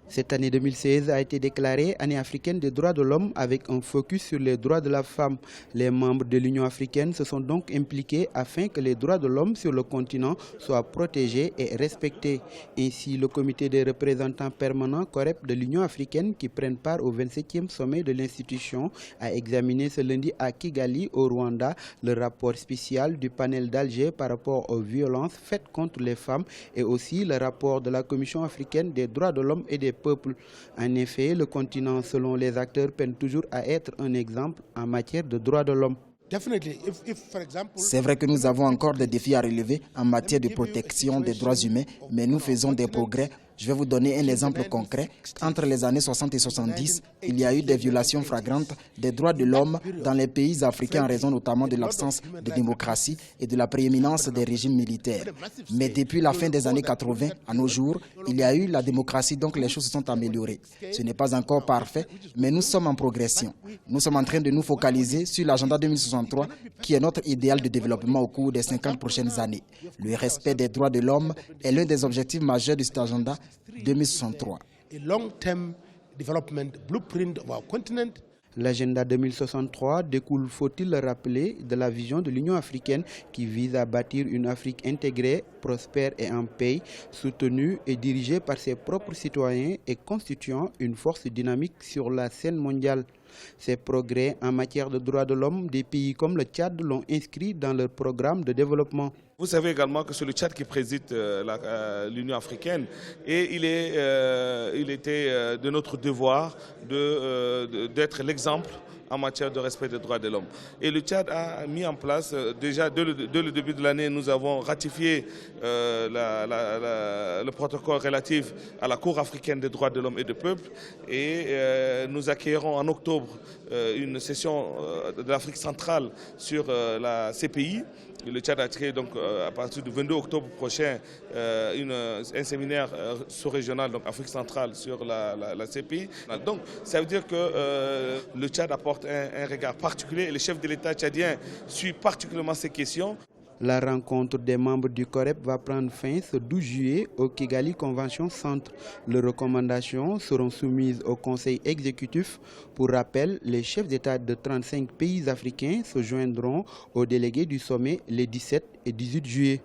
Cette année 2016 a été déclarée année africaine des droits de l'homme avec un focus sur les droits de la femme. Les membres de l'Union africaine se sont donc impliqués afin que les droits de l'homme sur le continent soient protégés et respectés. Ainsi, le comité des représentants permanents COREP de l'Union africaine qui prennent part au 27e sommet de l'institution a examiné ce lundi à Kigali, au Rwanda, le rapport spécial du panel d'Alger par rapport aux violences faites contre les femmes et aussi le rapport de la Commission africaine des droits de l'homme et des peuples. En effet, le continent, selon les acteurs, peine toujours à être un exemple en matière de droits de l'homme. C'est vrai que nous avons encore des défis à relever en matière de protection des droits humains, mais nous faisons des progrès. Je vais vous donner un exemple concret. Entre les années 60 et 70, il y a eu des violations flagrantes des droits de l'homme dans les pays africains en raison notamment de l'absence de démocratie et de la prééminence des régimes militaires. Mais depuis la fin des années 80 à nos jours, il y a eu la démocratie, donc les choses se sont améliorées. Ce n'est pas encore parfait, mais nous sommes en progression. Nous sommes en train de nous focaliser sur l'agenda 2063, qui est notre idéal de développement au cours des 50 prochaines années. Le respect des droits de l'homme est l'un des objectifs majeurs de cet agenda 2063. L'agenda 2063 découle, faut-il le rappeler, de la vision de l'Union africaine qui vise à bâtir une Afrique intégrée, prospère et en paix, soutenue et dirigée par ses propres citoyens et constituant une force dynamique sur la scène mondiale. Ces progrès en matière de droits de l'homme, des pays comme le Tchad l'ont inscrit dans leur programme de développement. Vous savez également que c'est le Tchad qui préside l'Union africaine et il était de notre devoir d'être l'exemple en matière de respect des droits de l'homme. Et le Tchad a mis en place, déjà dès le début de l'année, nous avons ratifié le protocole relatif à la Cour africaine des droits de l'homme et du peuple et nous accueillerons en octobre une session de l'Afrique centrale sur la CPI. Le Tchad a créé donc à partir du 22 octobre prochain un séminaire sous-régional, donc Afrique centrale, sur la CPI. Donc ça veut dire que le Tchad apporte un regard particulier et le chef de l'État tchadien suit particulièrement ces questions. La rencontre des membres du COREP va prendre fin ce 12 juillet au Kigali Convention Centre. Les recommandations seront soumises au Conseil exécutif. Pour rappel, les chefs d'État de 35 pays africains se joindront aux délégués du sommet les 17 et 18 juillet.